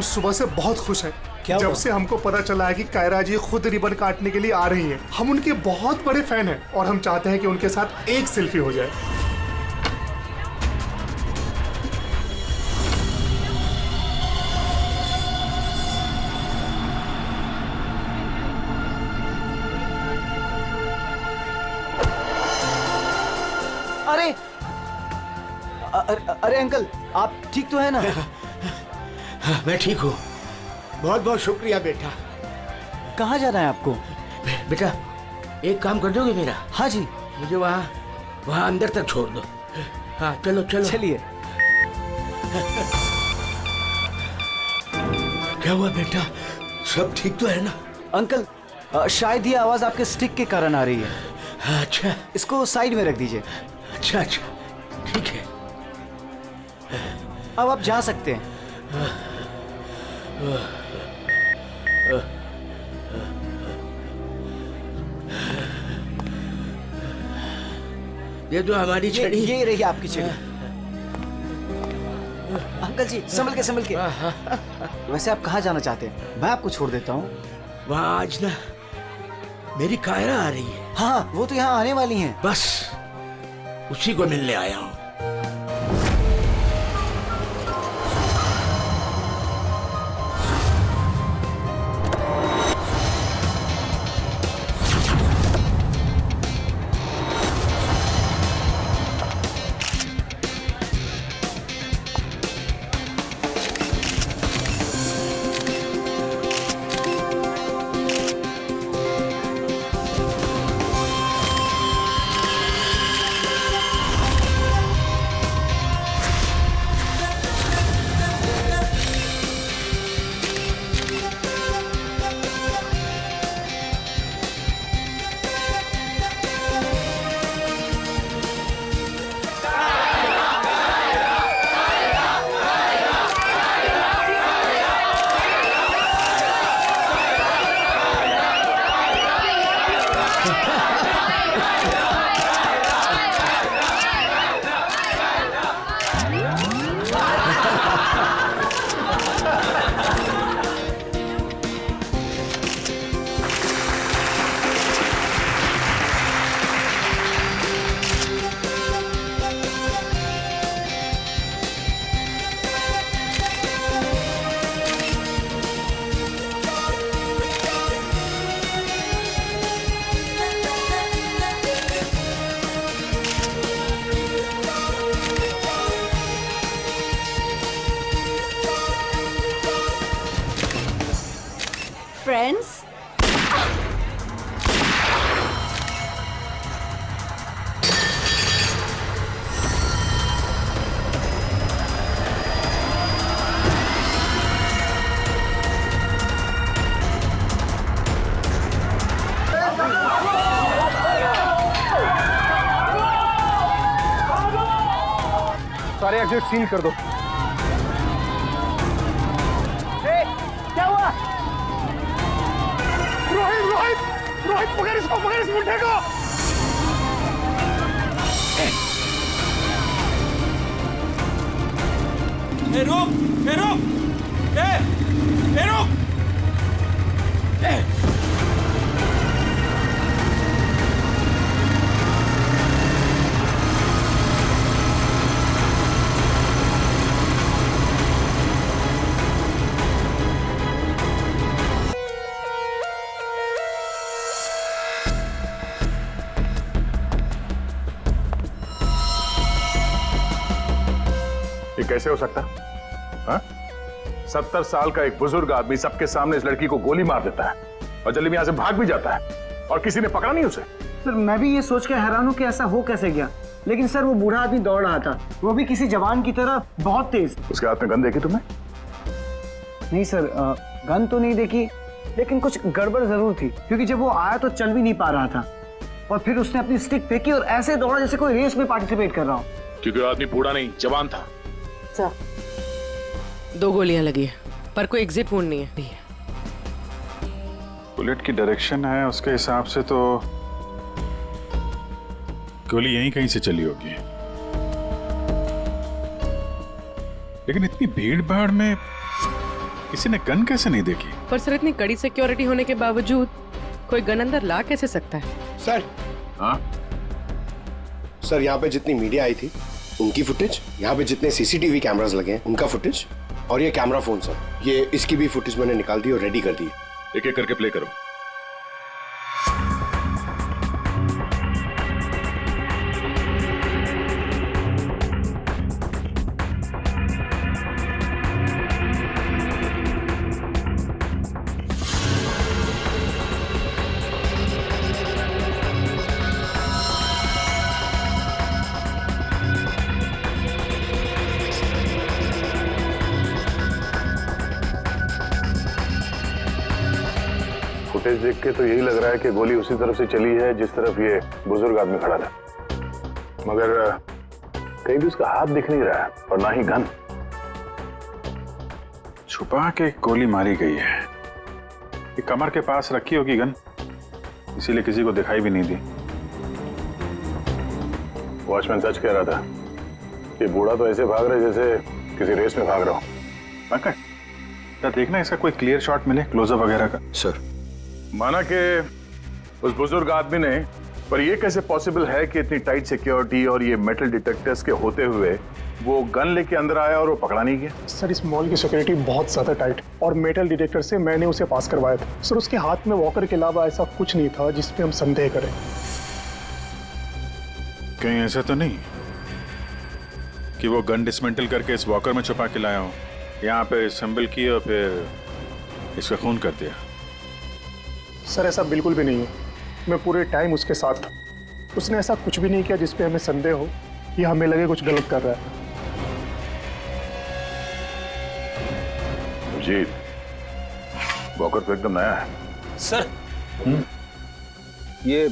सुबह से बहुत खुश हैं। क्या जब हुआ? से हमको पता चला है कि कायरा जी खुद रिबन काटने के लिए आ रही हैं, हम उनके बहुत बड़े फैन हैं और हम चाहते हैं कि उनके साथ एक सेल्फी हो जाए। अरे अरे अंकल, आप ठीक तो है ना? मैं ठीक हूँ। बहुत बहुत शुक्रिया बेटा। कहाँ जाना है आपको? बेटा एक काम कर दोगे मेरा? हाँ जी। मुझे वहाँ अंदर तक छोड़ दो। हाँ चलो चलो। चलिए। क्या हुआ बेटा, सब ठीक तो है ना? अंकल, शायद ये आवाज आपके स्टिक के कारण आ रही है। अच्छा इसको साइड में रख दीजिए। अच्छा अच्छा ठीक है। अब आप जा सकते हैं। ये तो हमारी छड़ी। ये रही आपकी छड़ी। अंकल जी संभल के। वैसे आप कहाँ जाना चाहते हैं? मैं आपको छोड़ देता हूँ। वहाँ आज ना मेरी कायरा आ रही है। हाँ, वो तो यहाँ आने वाली हैं। बस उसी को मिलने आया हूँ। Friends, सारे एग्जिट सील कर दो। क्या हुआ? रोहित पकड़ इस मुंडे को। रुक। ये कैसे हो सकता? हाँ? 70 साल का एक बुजुर्ग आदमी सबके सामने इस लड़की को गोली मार देता है और जल्दी में यहां से भाग भी जाता है और किसी ने पकड़ा नहीं उसे। सर मैं भी ये सोच के हैरान हूँ कि ऐसा हो कैसे गया, लेकिन सर वो बूढ़ा आदमी दौड़ रहा था, वो भी किसी जवान की तरह बहुत तेज। उसके हाथ में गन देखी तुमने? नहीं सर, गन तो नहीं देखी, लेकिन कुछ गड़बड़ जरूर थी, क्योंकि जब वो आया तो चल भी नहीं पा रहा था और फिर उसने अपनी स्टिक फेंकी और ऐसे दौड़ा जैसे कोई रेस में पार्टिसिपेट कर रहा हो। क्योंकि वो आदमी बूढ़ा नहीं जवान था। 2 गोलियां लगी है पर कोई एग्जिट वुंड नहीं है। बुलेट की डायरेक्शन है उसके हिसाब से तो गोली यहीं कहीं से चली होगी, लेकिन इतनी भीड़ भाड़ में किसी ने गन कैसे नहीं देखी? पर सर इतनी कड़ी सिक्योरिटी होने के बावजूद कोई गन अंदर ला कैसे सकता है? सर हाँ सर, यहाँ पे जितनी मीडिया आई थी उनकी फुटेज, यहाँ पे जितने सीसीटीवी कैमरास लगे हैं उनका फुटेज, और ये कैमरा फोन सर, ये इसकी भी फुटेज मैंने निकाल दी और रेडी कर दी। एक एक करके प्ले करो। फुटेज देख के तो यही लग रहा है कि गोली उसी तरफ से चली है जिस तरफ ये बुजुर्ग आदमी खड़ा था, मगर कहीं भी उसका हाथ दिख नहीं रहा है और ना ही गन। छुपा के गोली मारी गई है। ये कमर के पास रखी होगी गन, इसीलिए किसी को दिखाई भी नहीं दी। वॉचमैन सच कह रहा था कि बूढ़ा तो ऐसे भाग रहा है जैसे किसी रेस में भाग रहा हो। पंकज, क्या देखना इसका कोई क्लियर शॉट मिले, क्लोजअप वगैरह का? सर माना कि उस बुजुर्ग आदमी ने, पर यह कैसे पॉसिबल है कि इतनी टाइट सिक्योरिटी और ये मेटल डिटेक्टर्स के होते हुए वो गन लेके अंदर आया और वो पकड़ा नहीं गया? सर इस मॉल की सिक्योरिटी बहुत ज्यादा टाइट और मेटल डिटेक्टर से मैंने उसे पास करवाया था। सर उसके हाथ में वॉकर के अलावा ऐसा कुछ नहीं था जिस पे हम संदेह करें। कहीं ऐसा तो नहीं कि वो गन डिसमेंटल करके इस वॉकर में छुपा के लाया हो, यहाँ पे असेंबल किया और फिर इसका खून कर दिया? सर ऐसा बिल्कुल भी नहीं है, मैं पूरे टाइम उसके साथ था। उसने ऐसा कुछ भी नहीं किया जिस पे हमें संदेह हो या हमें लगे कुछ गलत कर रहा है। जीत, वॉकर तो एकदम नया है। सर ये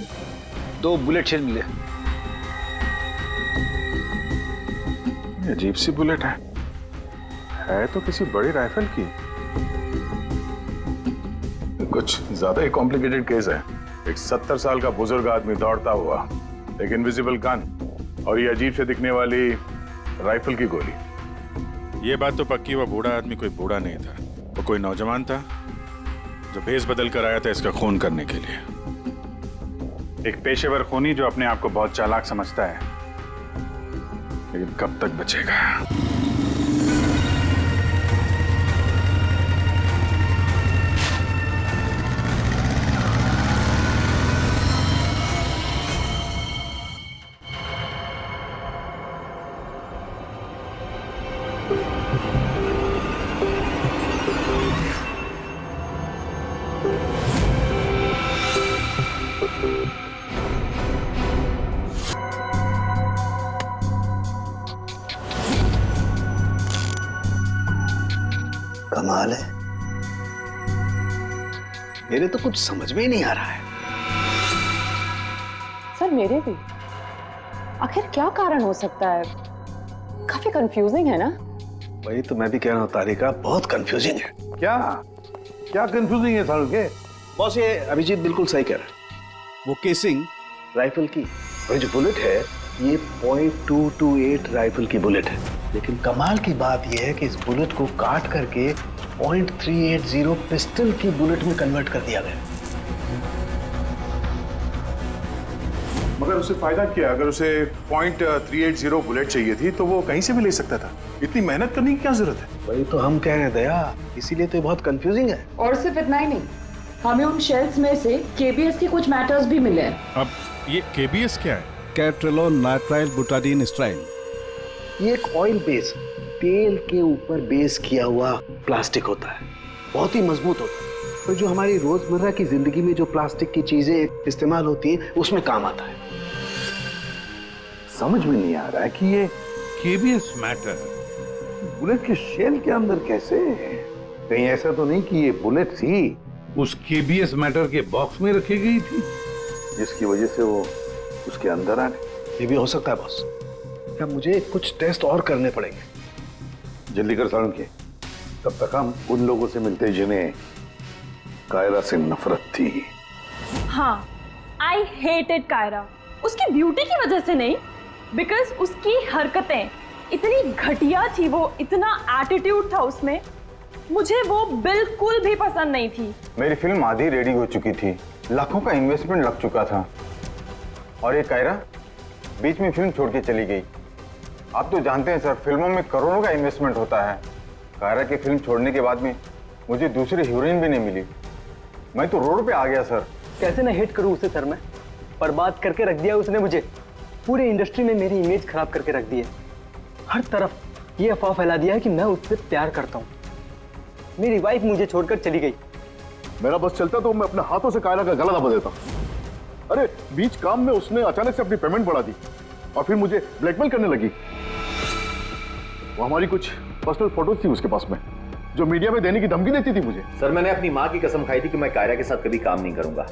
2 बुलेट शेल मिले। ये अजीब सी बुलेट है तो किसी बड़ी राइफल की। कुछ ज्यादा ही कॉम्प्लिकेटेड केस है। एक 70 साल का बुजुर्ग आदमी दौड़ता हुआ, एक इनविजिबल गन और ये अजीब से दिखने वाली राइफल की गोली। ये बात तो पक्की, वो बूढ़ा आदमी कोई बूढ़ा नहीं था, वो कोई नौजवान था जो भेस बदल कर आया था इसका खून करने के लिए। एक पेशेवर खूनी जो अपने आप को बहुत चालाक समझता है, लेकिन कब तक बचेगा? कमाल है, मेरे तो कुछ समझ में ही नहीं आ रहा है। सर मेरे भी। आखिर क्या कारण हो सकता है? काफी कंफ्यूजिंग है ना? वही तो मैं भी कह रहा हूँ तारिका, बहुत कंफ्यूजिंग है। क्या क्या कंफ्यूजिंग है सारू के? बॉस ये अभिजीत बिल्कुल सही कह रहा है। वो केसिंग राइफल की और जो बुलेट है ये .228 राइफल की बुलेट है, लेकिन कमाल की बात यह है कि इस बुलेट को काट करके .380 पिस्टल की बुलेट में कन्वर्ट कर दिया गया। मगर उसे फायदा क्या? अगर उसे .380 बुलेट चाहिए थी तो वो कहीं से भी ले सकता था। इतनी मेहनत करने की क्या जरूरत है? वही तो हम कह रहे हैं दया, इसीलिए तो बहुत कंफ्यूजिंग है। और सिर्फ इतना ही नहीं, हमें उन शेल्स में से केबीएस के कुछ मैटर्स भी मिले हैं। अब ये केबीएस क्या है? कैट्रेलोन नाइट्राइल बुटाडीन स्ट्राइन। ये एक ऑयल बेस, तेल के ऊपर बेस किया हुआ प्लास्टिक होता है, बहुत ही मजबूत होता है, और जो हमारी रोजमर्रा की जिंदगी में जो प्लास्टिक की चीजें इस्तेमाल होती हैं उसमें काम आता है। समझ में नहीं आ रहा है कि ये केबीएस मैटर बुलेट के शेल के अंदर कैसे? कहीं ऐसा तो नहीं कि ये बुलेट थी उस केबीएस मैटर के बॉक्स में रखी गई थी जिसकी वजह से वो उसके अंदर आ गए? ये भी हो सकता है बॉस। क्या मुझे कुछ टेस्ट और करने पड़ेंगे? जल्दी कर सारुण के, तब तक हम उन लोगों से मिलते जिन्हें कायरा से नफरत थी। हाँ, आई हेटेड कायरा। उसकी ब्यूटी की वजह से नहीं, बिकॉज उसकी हरकतें इतनी घटिया थी, वो इतना एटीट्यूड था उसमें मुझे वो बिल्कुल भी पसंद नहीं थी। मेरी फिल्म आधी रेडी हो चुकी थी, लाखों का इन्वेस्टमेंट लग चुका था, और ये कायरा बीच में फिल्म छोड़ के चली गई। आप तो जानते हैं सर, फिल्मों में करोड़ों का इन्वेस्टमेंट होता है। कायरा की फिल्म छोड़ने के बाद में मुझे दूसरी हीरोइन भी नहीं मिली। मैं तो रोड पे आ गया सर। कैसे ना हिट करूं उसे सर मैं? बर्बाद करके रख दिया उसने मुझे। पूरे इंडस्ट्री में मेरी इमेज खराब करके रख दी है। हर तरफ ये अफवाह फैला दिया है कि मैं उससे प्यार करता हूँ। मेरी वाइफ मुझे छोड़कर चली गई। मेरा बस चलता तो मैं अपने हाथों से कायरा का गला दबा देता। अरे बीच काम में उसने अचानक से अपनी पेमेंट बढ़ा दी और फिर मुझे ब्लैकमेल करने लगी। वो हमारी कुछ पर्सनल फोटोज थी उसके पास में, जो मीडिया में देने की धमकी देती थी मुझे। सर मैंने अपनी माँ की कसम खाई थी कि मैं कायरा के साथ कभी काम नहीं करूंगा।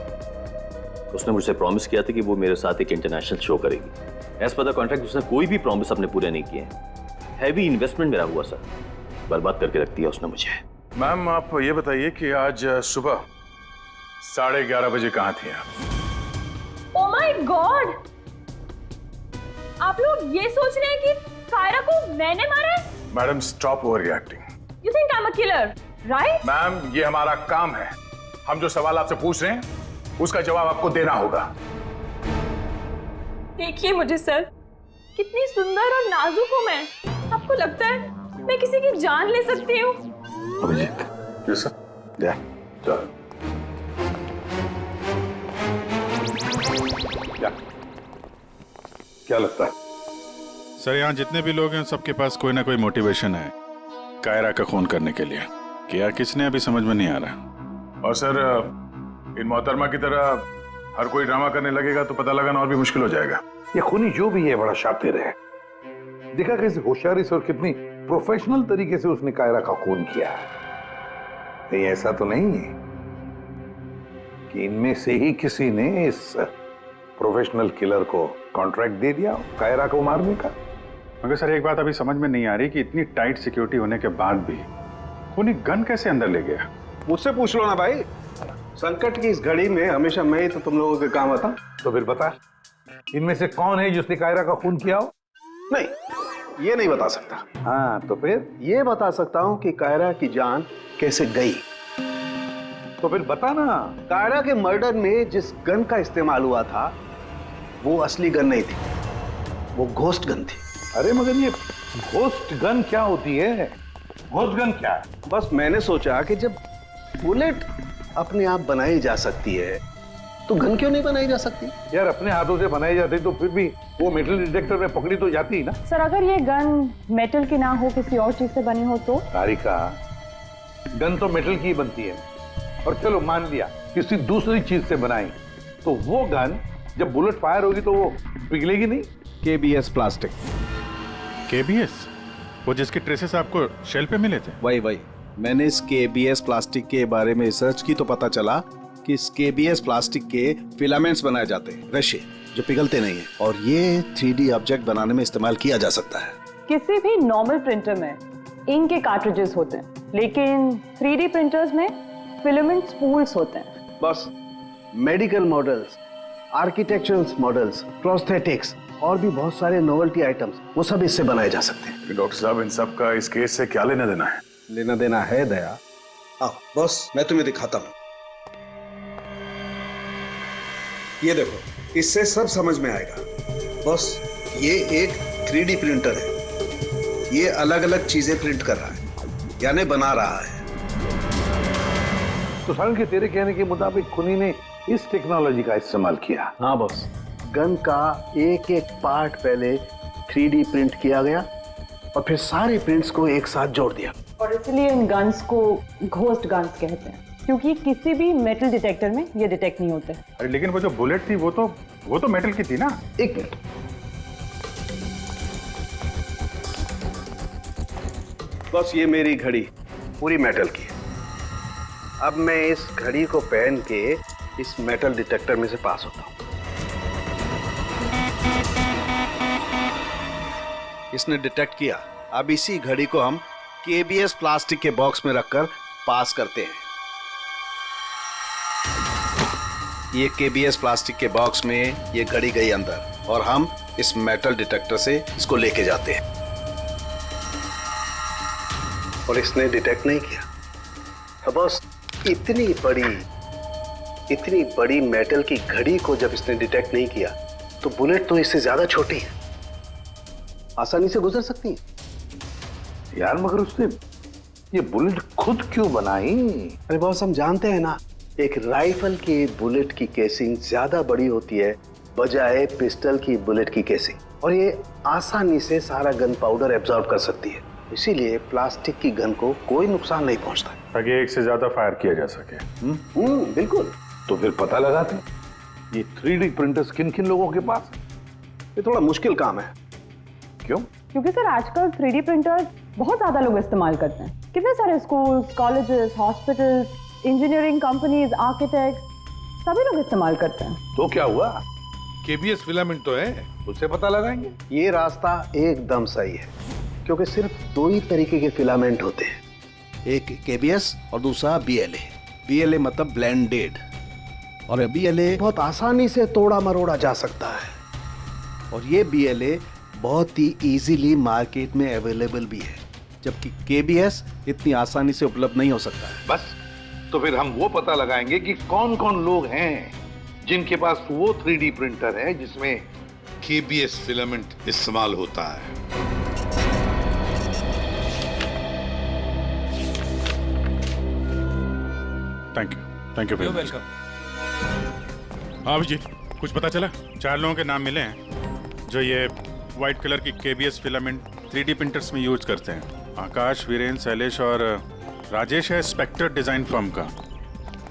उसने मुझसे प्रॉमिस किया था कि वो मेरे साथ एक इंटरनेशनल शो करेगी। एज पर द कॉन्ट्रैक्ट उसने कोई भी प्रॉमिस अपने पूरे नहीं किए। हैवी इन्वेस्टमेंट मेरा हुआ सर, बर्बाद करके रख दिया उसने मुझे। मैम आप ये बताइए कि आज सुबह 11:30 बजे कहाँ थी आप? ओह माय गॉड, आप लोग ये सोच रहे हैं कि कायरा को मैंने मारा है? Madam stop over reacting. You think I am a killer, right? Ma'am ये हमारा काम है, हम जो सवाल आपसे पूछ रहे हैं उसका जवाब आपको देना होगा। देखिए मुझे सर, कितनी सुंदर और नाजुक हूँ मैं। आपको लगता है मैं किसी की जान ले सकती हूँ? Abhijeet, yes sir. क्या लगता है सर, यहाँ जितने भी लोग हैं सबके पास कोई ना कोई मोटिवेशन है कायरा का खून करने के लिए। क्या किसने अभी समझ में नहीं आ रहा। और सर इन मोहतरमा की तरह हर कोई ड्रामा करने लगेगा तो पता लगाना और भी मुश्किल हो जाएगा। ये खूनी जो भी है बड़ा शातिर है। देखा कैसे होशियारी से और कितनी प्रोफेशनल तरीके से उसने कायरा का खून किया है। कहीं ऐसा तो नहीं है कि इनमें से ही किसी ने इस प्रोफेशनल किलर को कॉन्ट्रैक्ट दे दिया कायरा को मारने का? मगर सर एक बात अभी समझ में नहीं आ रही कि इतनी टाइट सिक्योरिटी होने के बाद भी खूनी गन कैसे अंदर ले गया। मुझसे पूछ लो ना भाई, संकट की इस घड़ी में हमेशा मैं ही तो तुम लोगों के काम आता। तो फिर बता, इनमें से कौन है जिसने कायरा का खून किया हो? नहीं, ये नहीं बता सकता। हाँ तो फिर? ये बता सकता हूँ कि कायरा की जान कैसे गई। तो फिर बता ना। कायरा के मर्डर में जिस गन का इस्तेमाल हुआ था वो असली गन नहीं थी, वो घोस्ट गन थी। अरे मगर ये घोस्ट गन क्या होती है? घोस्ट गन क्या है? बस मैंने सोचा कि जब बुलेट अपने आप बनाई जा सकती है तो गन क्यों नहीं बनाई जा सकती? यार अपने हाथों से बनाई जाती तो फिर भी वो मेटल डिटेक्टर में पकड़ी तो जाती ना। सर अगर ये गन मेटल की ना हो, किसी और चीज से बनी हो तो? तारिका, गन तो मेटल की ही बनती है। और चलो मान लिया किसी दूसरी चीज से बनाई, तो वो गन जब बुलेट फायर होगी तो वो पिघलेगी नहीं। KBS plastic. KBS? वो जिसके ट्रेसेस आपको शेल पे मिले थे? वही मैंने इस KBS प्लास्टिक के बारे में रिसर्च की तो पता चला कि इस KBS प्लास्टिक के फिलामेंट्स बनाए जाते हैं, रेशे जो पिघलते नहीं है, और ये 3D ऑब्जेक्ट बनाने में इस्तेमाल किया जा सकता है। किसी भी नॉर्मल प्रिंटर में इंक के कार्ट्रिजेस होते हैं, लेकिन 3D प्रिंटर्स में फिलामेंट स्पूल्स होते हैं। बस medical models, architectural models, prosthetics और भी बहुत सारे नोवेल्टी आइटम्स, वो सब इससे बनाए जा सकते हैं। डॉक्टर साहब इन सब का इस केस से क्या लेना देना है? लेना देना है दया। आओ बॉस, मैं तुम्हें दिखाता हूं। ये देखो, इससे सब समझ में आएगा। बॉस ये एक 3D प्रिंटर है। ये अलग अलग चीजें प्रिंट कर रहा है, यानी बना रहा है। तो सारण के तेरे कहने के मुताबिक खूनी ने इस टेक्नोलॉजी का इस्तेमाल किया? हाँ बॉस, गन का एक एक पार्ट पहले 3D प्रिंट किया गया और फिर सारे प्रिंट्स को एक साथ जोड़ दिया। और इसलिए इन गन्स को घोस्ट गन्स कहते हैं, क्योंकि किसी भी मेटल डिटेक्टर में ये डिटेक्ट नहीं होते। अरे लेकिन वो जो बुलेट थी वो तो मेटल की थी ना। एक मिनट, बस ये मेरी घड़ी पूरी मेटल की है। अब मैं इस घड़ी को पहन के इस मेटल डिटेक्टर में से पास होता हूं। इसने डिटेक्ट किया। अब इसी घड़ी को हम KBS प्लास्टिक के बॉक्स में रखकर पास करते हैं। ये KBS प्लास्टिक के बॉक्स में ये घड़ी गई अंदर और हम इस मेटल डिटेक्टर से इसको लेके जाते हैं। और इसने डिटेक्ट नहीं किया। बॉस, इतनी बड़ी मेटल की घड़ी को जब इसने डिटेक्ट नहीं किया तो बुलेट तो इससे ज्यादा छोटी है, आसानी से गुजर सकती है। यार मगर उसने ये बुलेट खुद क्यों बनाई? अरे बॉस, हम जानते हैं ना, एक राइफल की बुलेट की केसिंग ज्यादा बड़ी होती है बजाय पिस्टल की बुलेट की केसिंग, और ये आसानी से सारा गन पाउडर एब्जॉर्ब कर सकती है। इसीलिए प्लास्टिक की गन को कोई नुकसान नहीं पहुंचता, ताकि एक से ज्यादा फायर किया जा सके। बिल्कुल। तो फिर पता लगाते ये 3D प्रिंटर्स किन किन लोगों के पास है? ये थोड़ा मुश्किल काम है। क्यों? क्योंकि सर आजकल 3D प्रिंटर्स बहुत ज्यादा लोग इस्तेमाल करते हैं। कितने सारे schools, colleges, hospitals, engineering companies, architects सभी लोग इस्तेमाल करते हैं। तो क्या हुआ? केबीएस फिलामेंट तो है, उससे पता लगाएंगे। ये रास्ता एकदम सही है, क्योंकि सिर्फ 2 ही तरीके के फिलामेंट होते हैं, एक केबीएस और दूसरा बीएलए। बीएलए मतलब ब्लेंडेड, और बीएलए बहुत आसानी से तोड़ा मरोड़ा जा सकता है, और ये बीएलए बहुत ही इजीली मार्केट में अवेलेबल भी है, जबकि केबीएस इतनी आसानी से उपलब्ध नहीं हो सकता है। बस, तो फिर हम वो पता लगाएंगे कि कौन कौन लोग हैं जिनके पास वो 3D प्रिंटर है जिसमें केबीएस फिलामेंट इस्तेमाल होता है। Thank you welcome. हाँ अभिजीत, कुछ पता चला? 4 लोगों के नाम मिले हैं जो ये व्हाइट कलर की केबीएस फिलामेंट 3D प्रिंटर्स में यूज करते हैं। आकाश, वीरेन, शैलेश और राजेश है स्पेक्टर डिजाइन फर्म का।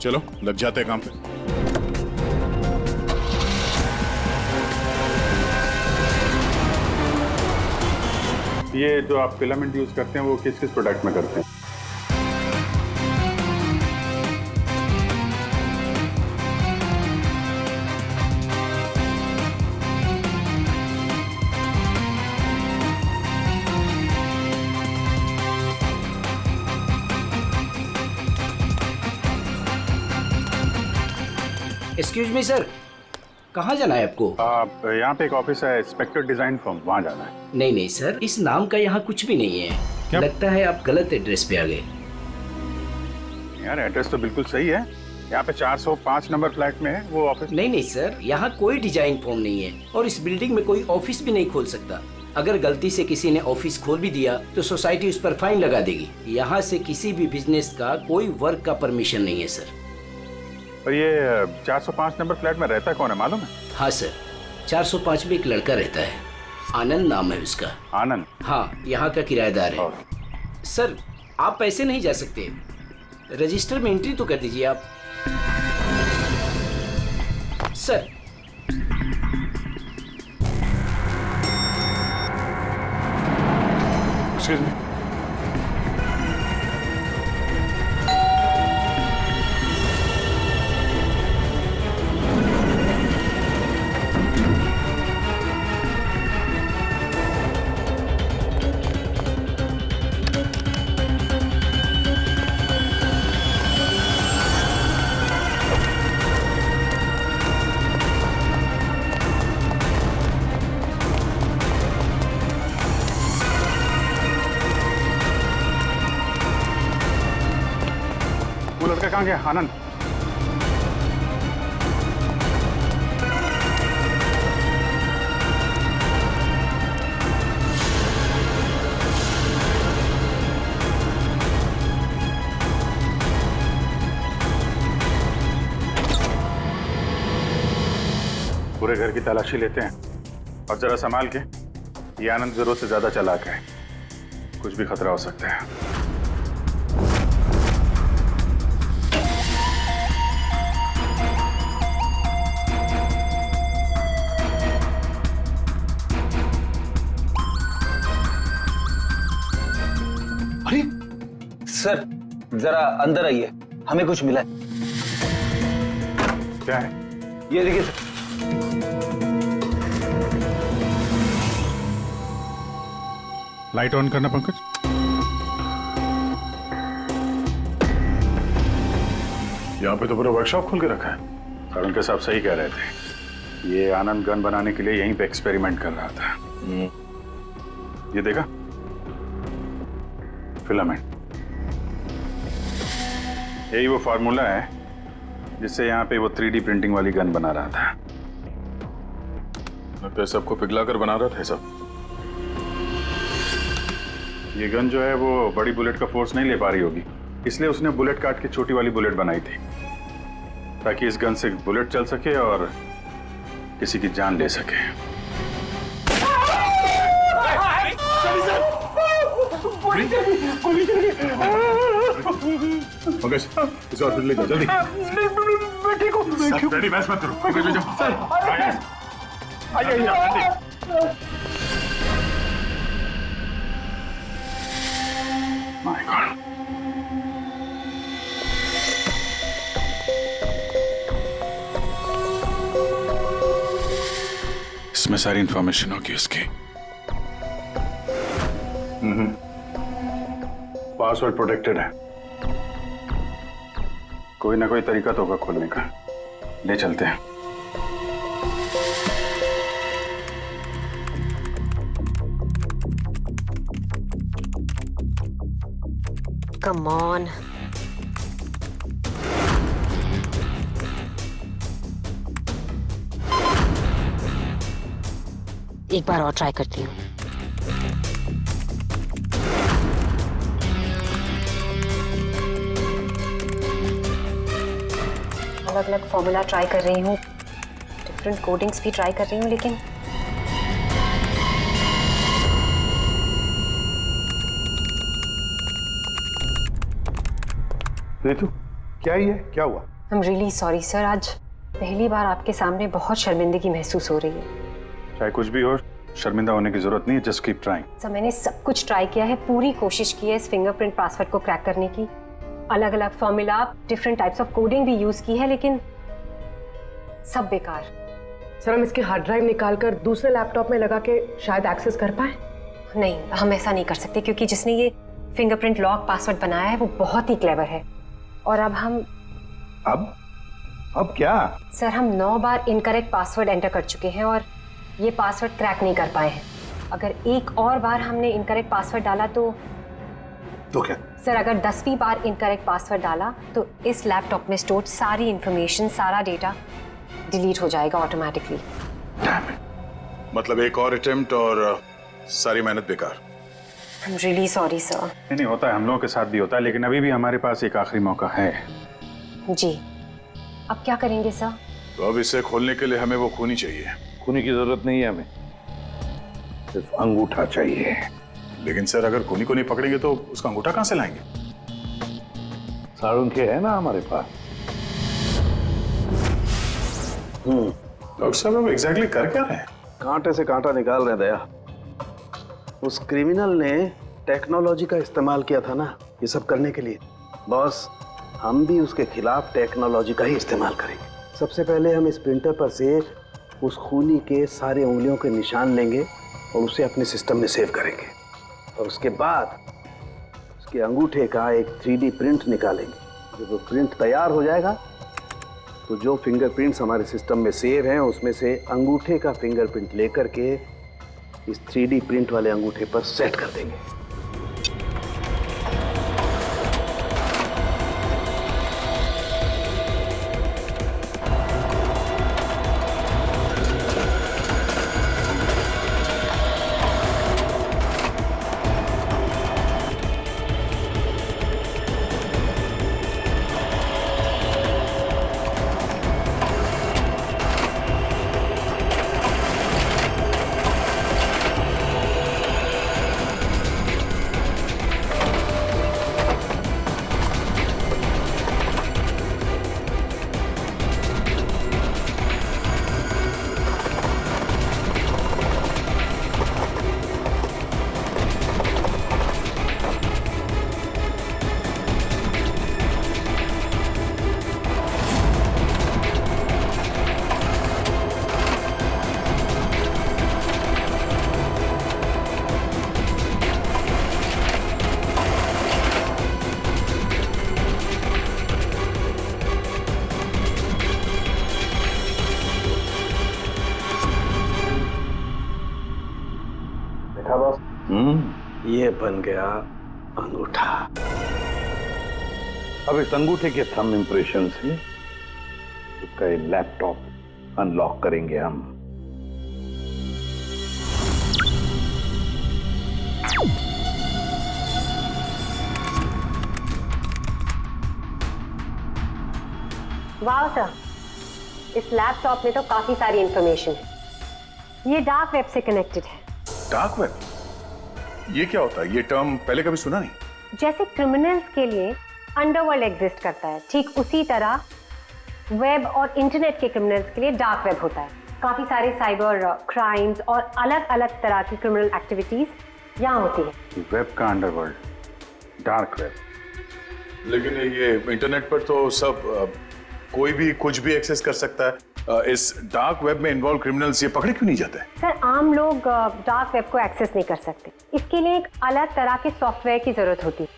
चलो लग जाते हैं काम पे। ये जो आप फिलामेंट यूज करते हैं वो किस किस प्रोडक्ट में करते हैं? एक्सक्यूज मी सर, कहाँ जाना है आपको? यहाँ पे एक ऑफिस है स्पेक्टर डिजाइन फर्म, वहाँ जाना है। नहीं सर, इस नाम का यहाँ कुछ भी नहीं है। क्या? लगता है आप गलत एड्रेस पे आ गए। यार एड्रेस तो बिल्कुल सही है, यहाँ पे 405 नंबर फ्लैट में है वो ऑफिस। नहीं सर, यहाँ कोई डिजाइन फॉर्म नहीं है और इस बिल्डिंग में कोई ऑफिस भी नहीं खोल सकता। अगर गलती से किसी ने ऑफिस खोल भी दिया तो सोसाइटी उस पर फाइन लगा देगी। यहाँ से किसी भी बिजनेस का कोई वर्क का परमिशन नहीं है सर। और ये 405 नंबर फ्लैट में रहता कौन है मालूम है? हाँ सर, 405 में एक लड़का रहता है, आनंद नाम है उसका। आनंद? हाँ, यहाँ का किराएदार है। सर आप ऐसे नहीं जा सकते, रजिस्टर में एंट्री तो कर दीजिए आप। सर एक्सक्यूज मी, वो लड़का कहाँ गया? आनंद? पूरे घर की तलाशी लेते हैं और जरा संभाल के। ये आनंद जरूरत से ज्यादा चालाक है, कुछ भी खतरा हो सकता है। सर जरा अंदर आइए, हमें कुछ मिला है। क्या है? ये देखिए सर। लाइट ऑन करना पंकज। यहाँ पे तो पूरा वर्कशॉप खोल के रखा है। करुण के साहब सही कह रहे थे, ये आनंद गन बनाने के लिए यहीं पे एक्सपेरिमेंट कर रहा था। ये देखा फिलामेंट, यही वो फार्मूला है जिससे यहाँ पे वो 3D प्रिंटिंग वाली गन बना रहा था। लगता है सबको पिघला कर बना रहा था सब। ये गन जो है वो बड़ी बुलेट का फोर्स नहीं ले पा रही होगी, इसलिए उसने बुलेट काट के छोटी वाली बुलेट बनाई थी, ताकि इस गन से बुलेट चल सके और किसी की जान ले सके। पंकज, इस हॉस्पिटल ले जाओ जल्दी। मैं ठीक हूँ। रेडी, बहस मत करो। पंकज ले जाओ। आइए। My God. इसमें सारी इंफॉर्मेशन होगी उसकी। पासवर्ड प्रोटेक्टेड है। कोई ना कोई तरीका तो होगा खोलने का। ले चलते हैं। Come on. एक बार और ट्राई करती हूँ। अलग अलग फॉर्मूला ट्राई कर रही हूँ, डिफरेंट कोडिंग्स भी ट्राई कर रही हूँ, लेकिन रितु, क्या ही है? क्या हुआ? I am really sorry sir, आज पहली बार आपके सामने बहुत शर्मिंदगी महसूस हो रही है। चाहे कुछ भी हो, शर्मिंदा होने की जरूरत नहीं है, जस्ट कीप ट्राइंग। सर मैंने सब कुछ ट्राई किया है, पूरी कोशिश की है इस फिंगरप्रिंट पासवर्ड को क्रैक करने की, अलग अलग formula, different types of coding भी यूज की है, लेकिन सब बेकार। सर हम इसकी हार्ड ड्राइव निकाल कर दूसरे लैपटॉप में लगा के शायद एक्सेस कर पाए। नहीं, हम ऐसा नहीं कर सकते, क्योंकि जिसने ये फिंगरप्रिंट लॉक पासवर्ड बनाया है वो बहुत ही क्लेवर है, और अब हम अब क्या? सर हम 9 बार इनकरेक्ट पासवर्ड एंटर कर चुके हैं और ये पासवर्ड क्रैक नहीं कर पाए हैं। अगर एक और बार हमने इनकरेक्ट पासवर्ड डाला तो क्या? सर अगर 10वीं बार इनकरेक्ट पासवर्ड डाला तो इस लैपटॉप में स्टोर्ड सारी इंफॉर्मेशन, सारा डेटा डिलीट हो जाएगा ऑटोमेटिकली। मतलब एक और अटेम्प्ट और सारी मेहनत बेकार। I am really sorry sir. नहीं होता है, हम लोगों के साथ भी होता है, लेकिन अभी भी हमारे पास एक आखिरी मौका है। जी, अब क्या करेंगे सर? तो अब इसे खोलने के लिए हमें वो खूनी चाहिए। खूनी की जरूरत नहीं है हमें, सिर्फ अंगूठा चाहिए। लेकिन सर अगर खूनी को नहीं पकड़ेंगे तो उसका अंगूठा कहां से लाएंगे? साड़ुंखे है ना हमारे पास। डॉक्टर साहब अब एग्जैक्टली कर क्या रहे हैं? कांटे से कांटा निकाल रहे दया। उस क्रिमिनल ने टेक्नोलॉजी का इस्तेमाल किया था ना ये सब करने के लिए। बॉस, हम भी उसके खिलाफ टेक्नोलॉजी का ही इस्तेमाल करेंगे। सबसे पहले हम इस प्रिंटर पर से उस खूनी के सारे उंगलियों के निशान लेंगे और उसे अपने सिस्टम में सेव करेंगे, और उसके बाद उसके अंगूठे का एक 3D प्रिंट निकालेंगे। जब वो प्रिंट तैयार हो जाएगा तो जो फिंगरप्रिंट्स हमारे सिस्टम में सेव हैं उसमें से अंगूठे का फिंगरप्रिंट लेकर के इस 3D प्रिंट वाले अंगूठे पर सेट कर देंगे। ये बन गया अंगूठा। अब इस अंगूठे के थंब इंप्रेशन से उसका ये लैपटॉप अनलॉक करेंगे हम। वाह सर, इस लैपटॉप में तो काफी सारी इंफॉर्मेशन है। ये डार्क वेब से कनेक्टेड है। Dark web? ये क्या होता है? ये टर्म पहले कभी सुना नहीं। जैसे क्रिमिनल्स के लिए अंडरवर्ल्ड एग्जिस्ट करता है, ठीक उसी तरह वेब और इंटरनेट के क्रिमिनल्स के लिए डार्क वेब होता है। काफी सारे साइबर क्राइम्स और अलग अलग तरह की क्रिमिनल एक्टिविटीज यहाँ होती है। वेब का अंडरवर्ल्ड, डार्क वेब। लेकिन ये इंटरनेट पर तो सब कोई भी कुछ भी एक्सेस कर सकता है। इस डार्क वेब में इन्वॉल्व क्रिमिनल्स ये पकड़े क्यों नहीं जाते? सर, आम लोग डार्क वेब को एक्सेस नहीं कर सकते। इसके लिए एक अलग तरह के सॉफ्टवेयर की जरूरत होती है।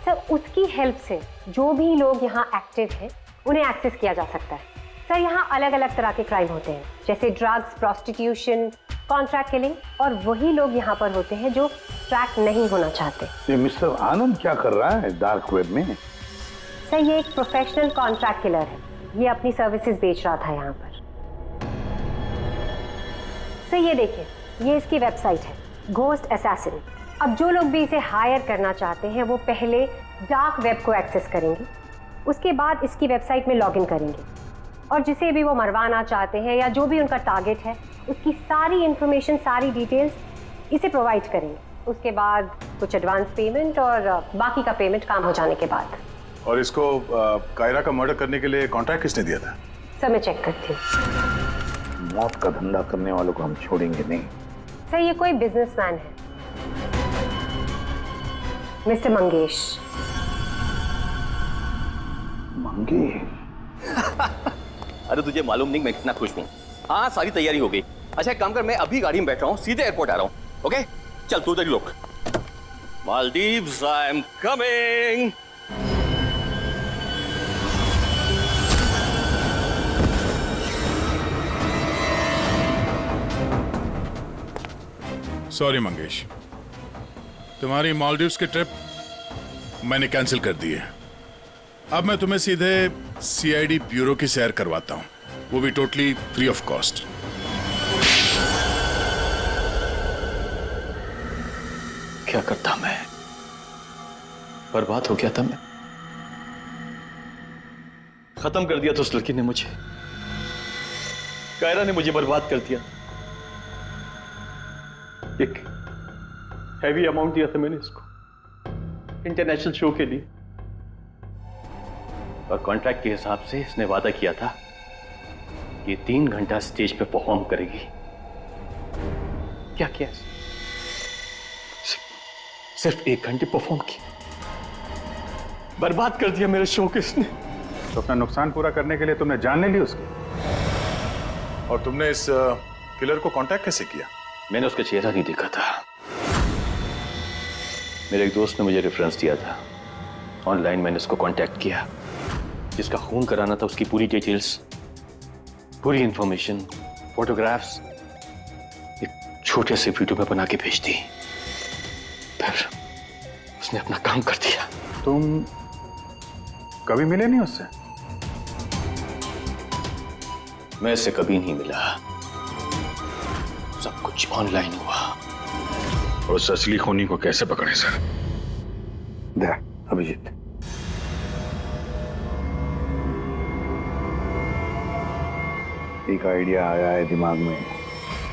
सर, उसकी हेल्प से जो भी लोग यहाँ एक्टिव हैं उन्हें एक्सेस किया जा सकता है। सर, यहाँ अलग अलग तरह के क्राइम होते हैं, जैसे ड्रग्स, प्रोस्टिट्यूशन, कॉन्ट्रैक्ट किलिंग, और वही लोग यहाँ पर होते हैं जो ट्रैक नहीं होना चाहते। ये मिस्टर आनंद क्या कर रहा है डार्क वेब में? सर, ये एक प्रोफेशनल कॉन्ट्रैक्ट किलर है। ये अपनी सर्विसेज बेच रहा था यहाँ पर। सर, ये देखिए, ये इसकी वेबसाइट है, घोस्ट असैसिन। अब जो लोग भी इसे हायर करना चाहते हैं वो पहले डार्क वेब को एक्सेस करेंगे, उसके बाद इसकी वेबसाइट में लॉगिन करेंगे, और जिसे भी वो मरवाना चाहते हैं या जो भी उनका टारगेट है उसकी सारी इंफॉर्मेशन, सारी डिटेल्स इसे प्रोवाइड करेंगे। उसके बाद कुछ एडवांस पेमेंट और बाकी का पेमेंट काम हो जाने के बाद। और इसको कायरा का मर्डर करने के लिए कॉन्ट्रैक्ट किसने दिया था? सर, मैं चेक करती हूँ। मौत का धंधा करने वालों को हम छोड़ेंगे नहीं। सर, ये कोई बिजनेसमैन है, मिस्टर मंगेश। अरे तुझे मालूम नहीं मैं कितना खुश हूँ। हाँ, सारी तैयारी हो गई। अच्छा, एक काम कर, मैं अभी गाड़ी में बैठ रहा हूँ, सीधे एयरपोर्ट आ रहा हूँ। ओके, चल तू उधर ही रुक। Maldives, I am coming. Sorry Mangesh, तुम्हारी मालदीव्स की ट्रिप मैंने कैंसिल कर दी है। अब मैं तुम्हें सीधे सीआईडी ब्यूरो की सैर करवाता हूँ, वो भी टोटली फ्री ऑफ कॉस्ट। क्या करता मैं? बर्बाद हो गया था मैं। खत्म कर दिया तो उस लड़की ने मुझे, कायरा ने मुझे बर्बाद कर दिया। एक हैवी अमाउंट दिया था मैंने इसको इंटरनेशनल शो के लिए, और कॉन्ट्रैक्ट के हिसाब से इसने वादा किया था कि 3 घंटा स्टेज पे परफॉर्म करेगी। क्या किया? सिर्फ 1 घंटे परफॉर्म किया, बर्बाद कर दिया मेरे शो को इसने। तो अपना नुकसान पूरा करने के लिए तुमने जान ले ली उसकी? और तुमने इस किलर को कांटेक्ट कैसे किया? मैंने उसका चेहरा नहीं देखा था। मेरे एक दोस्त ने मुझे रेफरेंस दिया था। ऑनलाइन मैंने उसको कांटेक्ट किया। जिसका खून कराना था उसकी पूरी डिटेल्स, पूरी इंफॉर्मेशन, फोटोग्राफ्स एक छोटे से वीडियो में बना के भेज दी। फिर उसने अपना काम कर दिया। तुम कभी मिले नहीं उससे? मैं इससे कभी नहीं मिला, सब कुछ ऑनलाइन हुआ। और उस असली खूनी को कैसे पकड़े सर? दे अभिजीत, एक आइडिया आया है दिमाग में।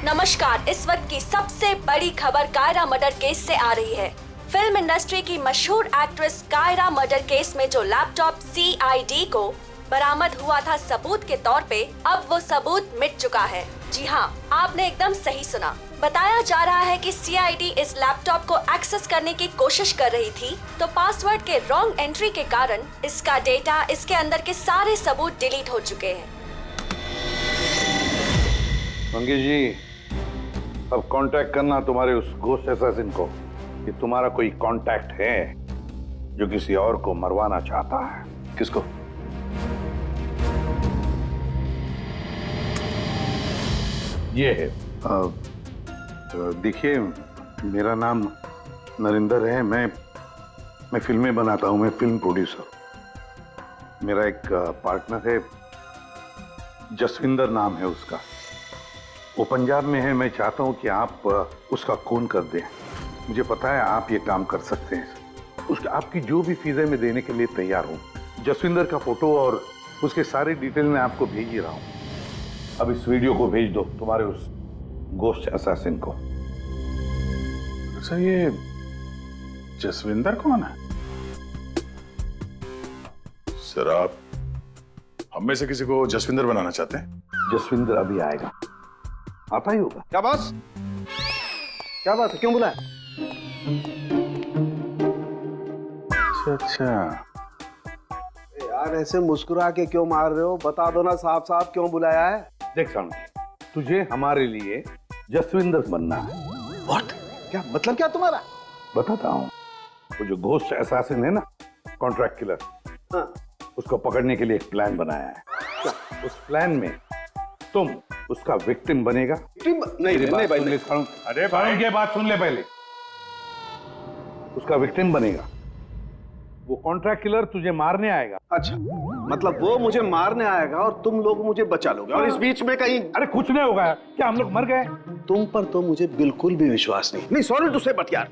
नमस्कार, इस वक्त की सबसे बड़ी खबर कायरा मर्डर केस से आ रही है। फिल्म इंडस्ट्री की मशहूर एक्ट्रेस कायरा मर्डर केस में जो लैपटॉप सीआईडी को बरामद हुआ था सबूत के तौर पे, अब वो सबूत मिट चुका है। जी हाँ, आपने एकदम सही सुना। बताया जा रहा है कि सीआईडी इस लैपटॉप को एक्सेस करने की कोशिश कर रही थी, तो पासवर्ड के रॉन्ग एंट्री के कारण इसका डेटा, इसके अंदर के सारे सबूत डिलीट हो चुके हैं। मंगेश जी, अब कांटेक्ट करना तुम्हारे उस घोस्ट असैसिन को कि तुम्हारा कोई कांटेक्ट है जो किसी और को मरवाना चाहता है। किसको? ये है। देखिए, मेरा नाम नरिंदर है। मैं फिल्में बनाता हूँ, मैं फिल्म प्रोड्यूसर। मेरा एक पार्टनर है, जसविंदर नाम है उसका। वो पंजाब में है। मैं चाहता हूँ कि आप उसका खून कर दें। मुझे पता है आप ये काम कर सकते हैं। उसका आपकी जो भी फीस है मैं देने के लिए तैयार हूँ। जसविंदर का फोटो और उसके सारे डिटेल मैं आपको भेज ही रहा हूँ। अब इस वीडियो को भेज दो तुम्हारे उस गोस्ट असैसिन को। अच्छा, ये जसविंदर कौन है? सर, आप हम में से किसी को जसविंदर बनाना चाहते हैं? जसविंदर अभी आएगा, आता ही होगा। क्या बॉस? क्या बात है, क्यों बुलाया? अच्छा। यार ऐसे मुस्कुरा के क्यों मार रहे हो? बता दो ना साफ साफ क्यों बुलाया है। देख साउंड, तुझे हमारे लिए जसविंदर बनना है। व्हाट? क्या मतलब क्या तुम्हारा? बताता हूँ। वो जो घोस्ट असैसिन है ना, कॉन्ट्रैक्ट किलर, हाँ। उसको पकड़ने के लिए एक प्लान बनाया है। क्या? उस प्लान में तुम उसका विक्टिम बनेगा। नहीं भाई, अरे भाई ये बात सुन ले पहले। उसका विक्टिम बनेगा। वो कॉन्ट्रैक्ट किलर तुझे मारने आएगा। अच्छा, मतलब वो मुझे मारने आएगा और तुम लोग मुझे बचा लोगे और इस बीच में कहीं। अरे कुछ नहीं होगा। क्या हम लोग मर गए? तुम पर तो मुझे बिल्कुल भी विश्वास नहीं। नहीं सॉरी टू से, बट यार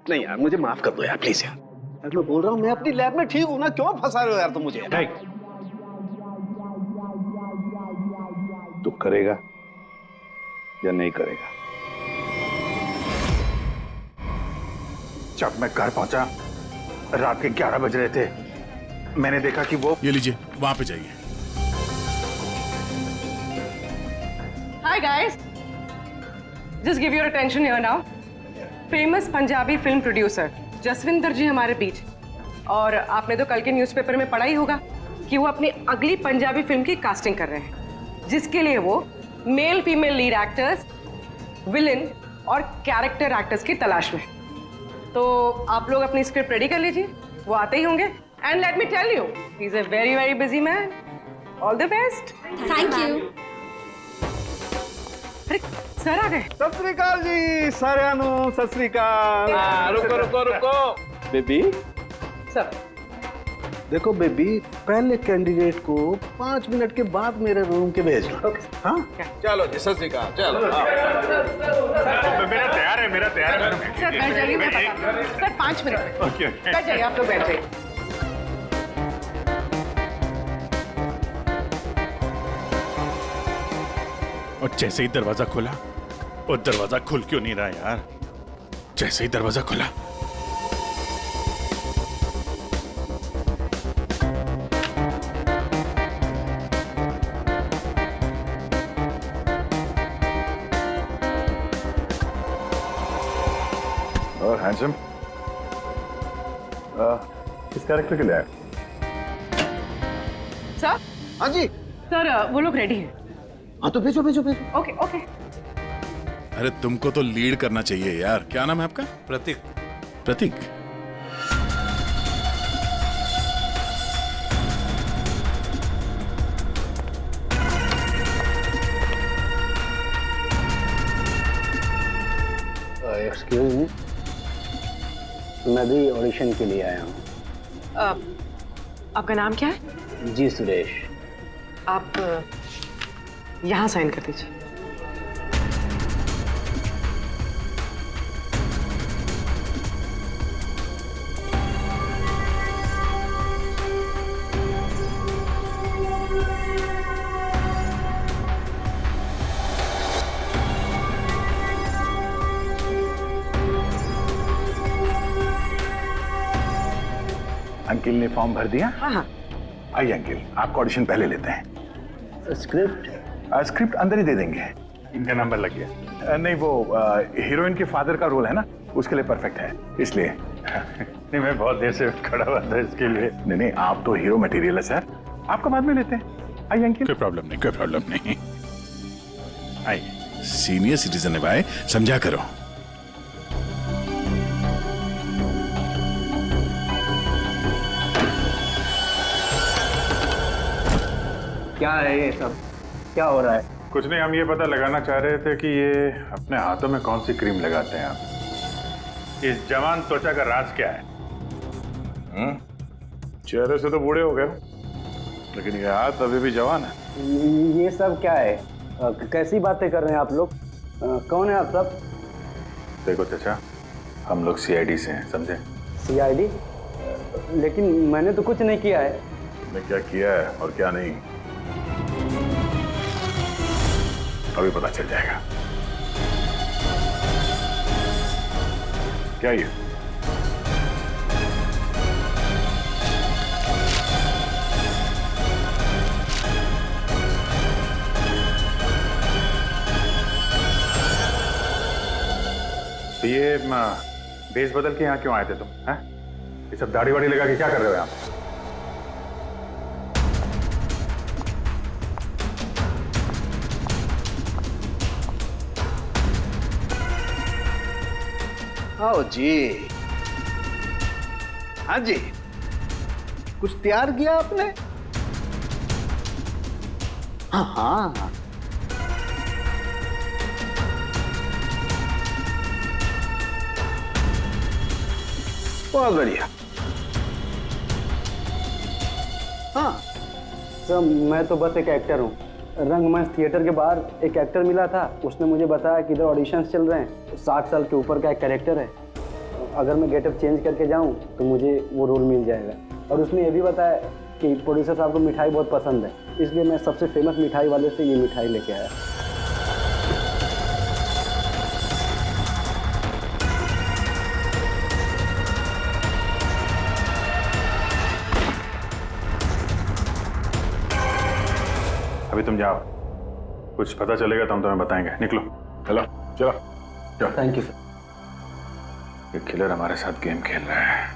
नहीं यार, मुझे माफ कर दो यार प्लीज यार। मैं बोल रहा हूँ मैं अपनी लैब में ठीक हूँ ना, क्यों फंसा रहे हो यार तुम मुझे? नहीं, तू करेगा या नहीं करेगा? जब मैं घर पहुंचा रात के 11 बज रहे थे, मैंने देखा कि वो। ये लीजिए, वहां पे जाइए। Hi guys, just give your attention here now. Famous Punjabi film producer Jaswinder ji हमारे बीच। और आपने तो कल के न्यूज़पेपर में पढ़ा ही होगा कि वो अपनी अगली पंजाबी फिल्म की कास्टिंग कर रहे हैं, जिसके लिए वो male female lead actors, villain और कैरेक्टर एक्टर्स की तलाश में। तो आप लोग अपनी स्क्रिप्ट रेडी कर लीजिए, वो आते ही होंगे। And let me tell you, he is a very very busy man. All the best. Thank you. अरे सर आ गए। सत श्री अकाल जी सारियानो, सत श्री अकाल। रुको रुको रुको बेबी। सर देखो बेबी, पहले कैंडिडेट को 5 मिनट के बाद मेरे रूम के भेज लो। हाँ चलो जी, सत श्री अकाल। चलो मेरा तैयार है, मेरा तैयार है। सर बैठ जाइए, मैं बता- सर 5 मिनट। ओके बैठ जाइए, आप लोग बैठ जाइए। और जैसे ही दरवाजा खुला, और दरवाजा खुल क्यों नहीं रहा यार? जैसे ही दरवाजा खुला, और हैंडसम इस कैरेक्टर के लिए आया। सर। हाँ जी सर, वो लोग रेडी हैं। हाँ तो भेजो भेजो भेजो। Okay okay. अरे तुमको तो लीड करना चाहिए यार। क्या नाम है आपका? प्रतीक। प्रतीक। एक्सक्यूज मी, मैं भी ऑडिशन के लिए आया हूँ। आपका नाम क्या है? जी सुरेश। आप यहाँ साइन कर दीजिए। अंकिल ने फॉर्म भर दिया? हाँ हाँ। आइए अंकिल, आपका ऑडिशन पहले लेते हैं। स्क्रिप्ट? स्क्रिप्ट अंदर ही दे देंगे। इनका नंबर लग गया। नहीं, वो हीरोइन के फादर का रोल है ना, उसके लिए परफेक्ट है, इसलिए। नहीं, मैं बहुत देर से खड़ा हुआ था इसके लिए। नहीं नहीं, आप तो हीरो मटेरियल है सर, आपका बाद में लेते हैं। आइए अंकिल। कोई प्रॉब्लम नहीं, कोई प्रॉब्लम नहीं। आइए, सीनियर सिटीजन है भाई, समझा करो। क्या है ये सब? क्या हो रहा है? कुछ नहीं, हम ये पता लगाना चाह रहे थे कि ये अपने हाथों में कौन सी क्रीम लगाते हैं आप। इस जवान त्वचा का राज क्या है? चेहरे से तो बूढ़े हो गए, लेकिन ये हाथ अभी भी जवान है। ये सब क्या है? कैसी बातें कर रहे हैं आप लोग? कौन है आप सब? देखो चाचा, हम लोग CID से हैं, समझे? CID? लेकिन मैंने तो कुछ नहीं किया है। तुमने क्या किया है और क्या नहीं, अभी पता चल जाएगा। क्या ये? तो ये बेस बदल के यहाँ क्यों आए थे तुम? हैं? ये सब दाढ़ी वाड़ी लगा के क्या कर रहे हो यहाँ पे? आओ जी। हाँ जी, कुछ तैयार किया आपने? हाँ हाँ, बहुत बढ़िया। हाँ सर, मैं तो बस एक एक्टर हूँ। रंगमंच थिएटर के बाहर एक एक्टर मिला था, उसने मुझे बताया कि इधर ऑडिशंस चल रहे हैं, 60 साल के ऊपर का एक कैरेक्टर है, अगर मैं गेटअप चेंज करके जाऊँ तो मुझे वो रोल मिल जाएगा। और उसने ये भी बताया कि प्रोड्यूसर साहब को मिठाई बहुत पसंद है, इसलिए मैं सबसे फेमस मिठाई वाले से ये मिठाई लेके आया। अभी तुम जाओ, कुछ पता चलेगा तो हम तुम्हें बताएंगे। निकलो, चलो चलो चलो। Thank you sir. ये किलर हमारे साथ गेम खेल रहा है।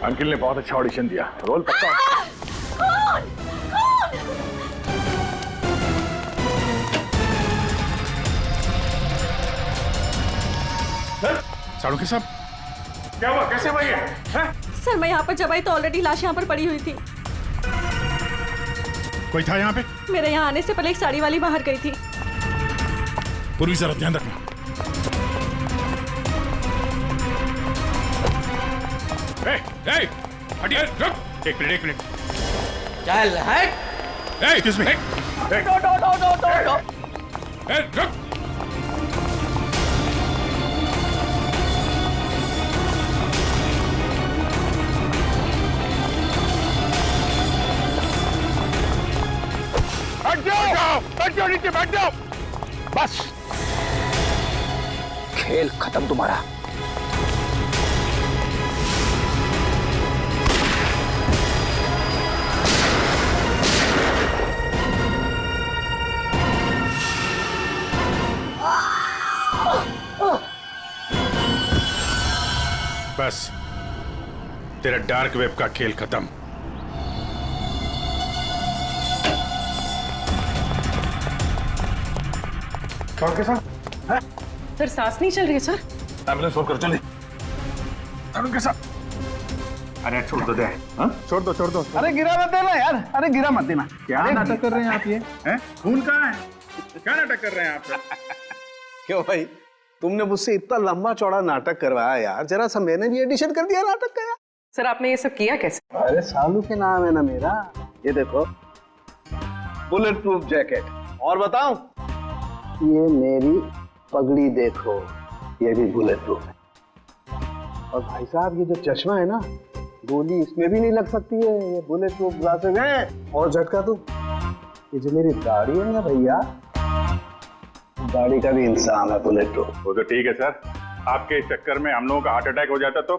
अंकिल ने बहुत अच्छा ऑडिशन दिया, रोल पक्का। साड़ू के साहब, क्या हुआ? कैसे हुआ ये? सर मैं यहाँ पर जब आई तो ऑलरेडी लाश यहाँ पर पड़ी हुई थी। कोई था यहाँ पे? मेरे यहाँ आने से पहले एक साड़ी वाली बाहर गई थी। पूर्वी जरा ध्यान रखना। हटिए, रुक। एक मिनट। चल हट। Excuse me. रुक। बैठ जाओ नीचे, बैठ जाओ। बस, खेल खत्म तुम्हारा। बस, तेरा डार्क वेब का खेल खत्म। के साथ सर सांस नहीं चल रही है सर। एम्बुलेंस फोन करो जल्दी। तरुण के साथ। अरे छोड़ दो दे। छोड़ दो। अरे गिरा मत देना यार, अरे गिरा मत देना। क्या नाटक कर रहे हैं आप? ये हैं? खून कहाँ है? क्या नाटक कर रहे हैं आप? क्यों भाई, तुमने मुझसे इतना लंबा चौड़ा नाटक करवाया यार, जरा सा मैंने भी एडिशन कर दिया नाटक का यार। सर आपने ये सब किया कैसे? अरे सालू के नाम है ना मेरा। ये देखो, बुलेट प्रूफ जैकेट। और बताऊं, ये मेरी पगड़ी देखो, ये भी बुलेट प्रूफ है। और भाई साहब, ये जो चश्मा है ना, गोली इसमें भी नहीं लग सकती है, ये बुलेट प्रूफ ग्लासेस हैं। और झटका तू, ये जो मेरी दाढ़ी है ना भैया, दाढ़ी का भी इंसान है बुलेट प्रूफ। वो तो ठीक है सर, आपके इस चक्कर में हम लोगों का हार्ट अटैक हो जाता तो